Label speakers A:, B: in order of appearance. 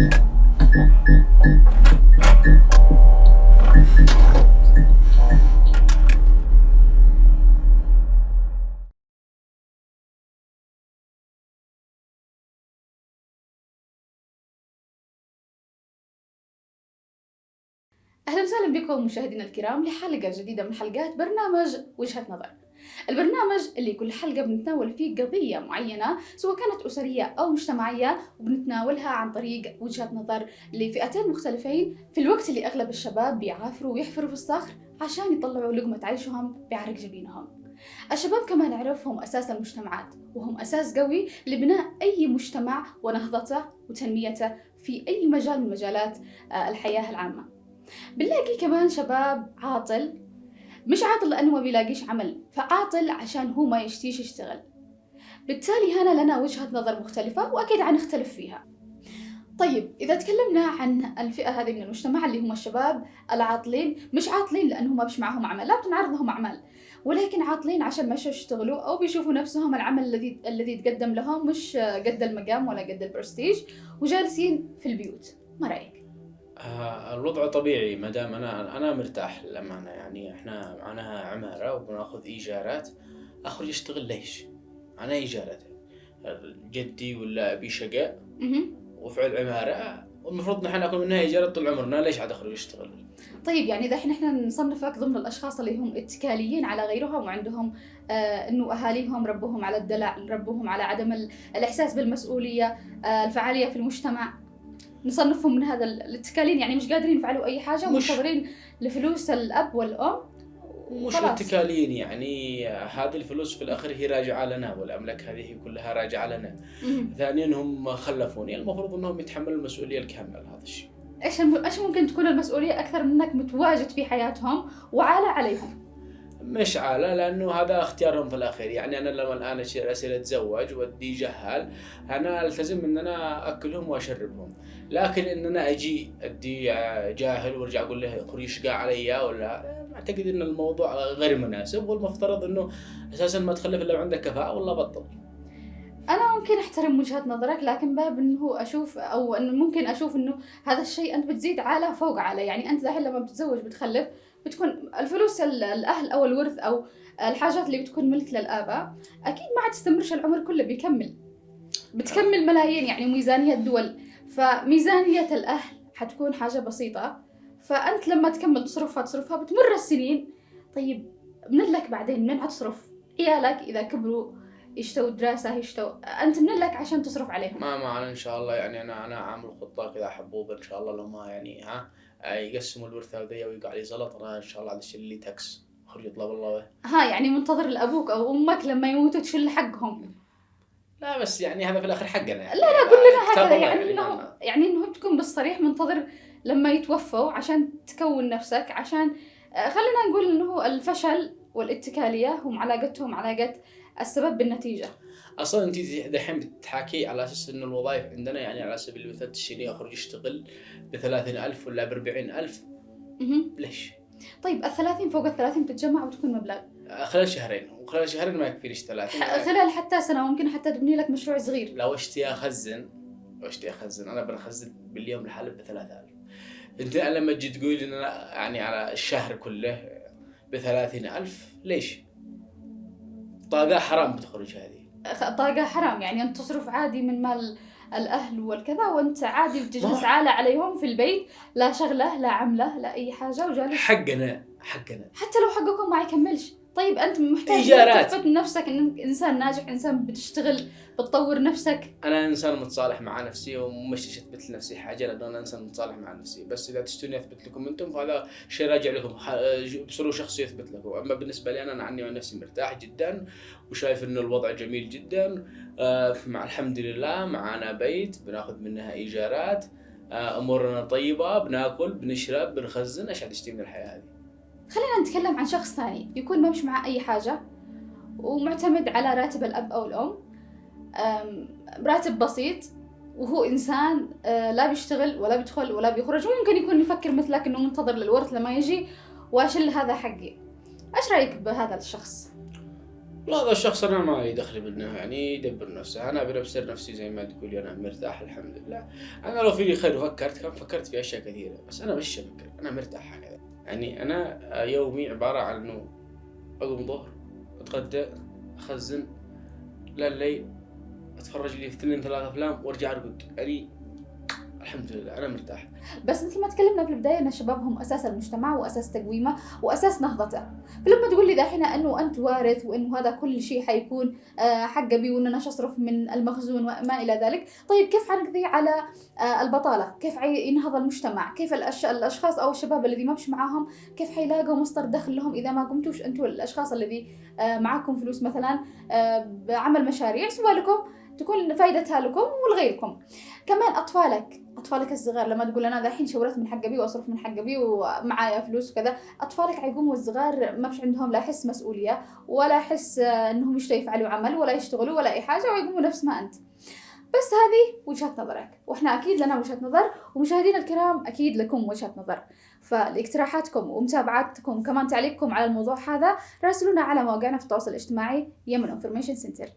A: أهلا وسهلا بكم مشاهدينا الكرام لحلقة جديدة من حلقات برنامج وجهة نظر. البرنامج اللي كل حلقة بنتناول فيه قضية معينة سواء كانت أسرية أو مجتمعية، وبنتناولها عن طريق وجهة نظر لفئتين مختلفين في الوقت اللي أغلب الشباب بيعافروا ويحفروا في الصخر عشان يطلعوا لقمة عيشهم بعرق جبينهم. الشباب كما نعرف هم أساس المجتمعات، وهم أساس قوي لبناء أي مجتمع ونهضته وتنميته في أي مجال من مجالات الحياة العامة. بنلاقي كمان شباب عاطل، مش عاطل لأنه ما بيلاقيش عمل، فعاطل عشان هو ما يشتيش يشتغل. بالتالي هنا لنا وجهة نظر مختلفة وأكيد حنختلف فيها. طيب إذا تكلمنا عن الفئة هذه من المجتمع اللي هم الشباب العاطلين، مش عاطلين لأنهم ما بيش معهم عمل، لا بتنعرض لهم أعمال، ولكن عاطلين عشان ما يشتغلوا أو بيشوفوا نفسهم العمل الذي يتقدم لهم مش قد المقام ولا قد البرستيج، وجالسين في البيوت. ما رأيك؟
B: الوضع طبيعي ما دام انا مرتاح للامانه. يعني احنا معنا عماره وبناخذ ايجارات، اخرج اشتغل ليش؟ انا ايجارات جدي ولا ابي شقاء وفعل عماره، والمفروض نحن ناكل منها ايجارات طول عمرنا، ليش عاد اخرج اشتغل؟
A: طيب يعني إذا إحنا نصنفك ضمن الأشخاص اللي هم اتكاليين على غيرهم وعندهم إنه أهاليهم ربوهم على الدلع، ربوهم على عدم الإحساس بالمسؤولية، الفعالية في المجتمع، نصنفهم من هذا الاتكالين، يعني مش قادرين يفعلوا أي حاجة ومنتظرين لفلوس الأب والأم.
B: مش اتكاليين، يعني هذه الفلوس في الاخر هي راجعه لنا، والاملاك هذه كلها راجعه لنا. ثانيا هم خلفوني، المفروض انهم يتحملوا المسؤوليه الكامله لهذا الشيء.
A: ايش ممكن تكون المسؤولية اكثر من انك متواجد في حياتهم وعالة عليهم؟
B: مش عالة، لأنه هذا اختيارهم في الأخير. يعني أنا لما الآن أصير أتزوج وأدي جهال، أنا ألتزم إن أنا أكلهم وأشربهم، لكن إن أنا أجي أدي جاهل وأرجع أقول له خذ يشقى عليا، ولا أعتقد إن الموضوع غير مناسب، والمفترض إنه أساساً ما تخلف إلا عندك كفاءة ولا بطل.
A: أنا ممكن أحترم وجهة نظرك، لكن باب إنه أشوف أو إنه ممكن أشوف إنه هذا الشيء أنت بتزيد عالة فوق عالة. يعني أنت الحين لما بتتزوج بتخلف بتكون الفلوس الأهل أو الورث أو الحاجات اللي بتكون ملك للآباء أكيد ما حتستمرش العمر كله، بتكمل ملايين، يعني ميزانية دول، فميزانية الأهل حتكون حاجة بسيطة، فأنت لما تكمل تصرفها بتمر السنين. طيب من لك بعدين من حتصرف؟ عيالك إذا كبروا يشتوا دراسة أنت من لك عشان تصرف عليهم؟
B: ما أنا إن شاء الله، يعني أنا عامل خطة كذا حبوب إن شاء الله، لو ما يعني يقسموا الورثة ذي ويقع علي زلط، أنا إن شاء الله هذا الشيء اللي تكس خرج يطلب الله.
A: يعني منتظر لأبوك أو أمك لما يموتوا تشيل حقهم؟
B: لا بس يعني هذا في الأخير حقنا. يعني
A: لا كلنا هكذا،
B: يعني
A: إنه تكون بالصريح منتظر لما يتوفوا عشان تكون نفسك، عشان خلينا نقول إنه الفشل والاتكالية هم علاقتهم علاقة السبب بالنتيجة.
B: أصلاً أنت دحين بتحكي على أساس إنه الوظائف عندنا، يعني على سبيل المثال تشيني أخرج يشتغل ب30,000 ولا ب40,000. ليش؟
A: طيب 30 فوق 30 تتجمع وتكون مبلغ
B: خلال شهرين، وخلال شهرين ما يكفينيش 30،
A: خلال حتى سنة ممكن حتى تبني لك مشروع صغير.
B: لو اشتي أخزن أنا بنخزن باليوم لحاله ب3,000. أنت لما تجي تقول إن أنا يعني على الشهر كله ب30,000، ليش؟ طاقة حرام بتخرج هذه.
A: طاقة حرام، يعني أنت تصرف عادي من مال الأهل والكذا، وأنت عادي بتجلس عالة عليهم في البيت، لا شغلة لا عملة لا أي حاجة، وجالس
B: حقنا
A: حتى لو حقكم ما يكملش. طيب أنت محتاج تثبت نفسك إنك إنسان ناجح، إنسان بتشتغل بتطور نفسك.
B: أنا إنسان متصالح مع نفسي ومش أثبت لنفسي حاجة، لأنه أنا إنسان متصالح مع نفسي. بس إذا تشتوني أثبت لكم أنتم فهذا شيء راجع لكم، بصروا شخصي يثبت لكم. أما بالنسبة لي أنا عني عن نفسي مرتاح جدا، وشايف إنه الوضع جميل جدا. مع الحمد لله معنا بيت بناخذ منها إيجارات، أمورنا طيبة، بناكل بنشرب بنخزن. إيش عاد تشتي من الحياة هذه؟
A: خلينا نتكلم عن شخص ثاني يكون ما مش معه أي حاجة ومعتمد على راتب الأب أو الأم، راتب بسيط، وهو إنسان لا بيشتغل ولا بيدخل ولا بيخرج، ويمكن يكون يفكر مثلك إنه منتظر للورث لما يجي واشيل هذا حقي. إيش رأيك بهذا الشخص؟
B: هذا الشخص انا ما لي دخل منه، يعني يدبر نفسه، انا بنفسر نفسي زي ما تقولي، انا مرتاح الحمد لله. انا لو فيني خير وفكرت كان فكرت في اشياء كثيره، بس انا مش افكر، انا مرتاح هكذا. يعني انا يومي عباره عن انه اقوم ظهر، اتغدى، اخزن لليل، اتفرج لي 2 3 افلام وارجع ارقد. يعني الحمد لله انا مرتاح.
A: بس مثل ما تكلمنا في البداية أن الشباب هم أساس المجتمع وأساس تقويمه وأساس نهضته. فلما تقول لي دحين أنه أنت وارث وأنه هذا كل شيء حيكون حق أبي وأن أنا أصرف من المخزون وما إلى ذلك، طيب كيف حنقضي على البطالة؟ كيف ينهض المجتمع؟ كيف الأشخاص أو الشباب الذي ما مش معاهم كيف حيلاقوا مصدر دخل لهم إذا ما قمتوش أنتوا الأشخاص الذي معاكم فلوس مثلا بعمل مشاريع سواء لكم تكون فائدتها لكم ولغيركم. كمان أطفالك الصغار، لما تقول أنا دحين شورت من حق أبي وأصرف من حق أبي ومعايا فلوس وكذا، أطفالك حيقوموا الصغار ما فيش عندهم لا حس مسؤولية ولا حس إنهم يشتوا يفعلوا عمل ولا يشتغلوا ولا أي حاجة ويقوموا نفس ما أنت. بس هذه وجهة نظرك، وإحنا أكيد لنا وجهة نظر، ومشاهدينا الكرام أكيد لكم وجهة نظر. فلاقتراحاتكم ومتابعتكم كمان تعليقكم على الموضوع هذا راسلونا على مواقعنا في التواصل الاجتماعي يمن انفورميشن سنتر.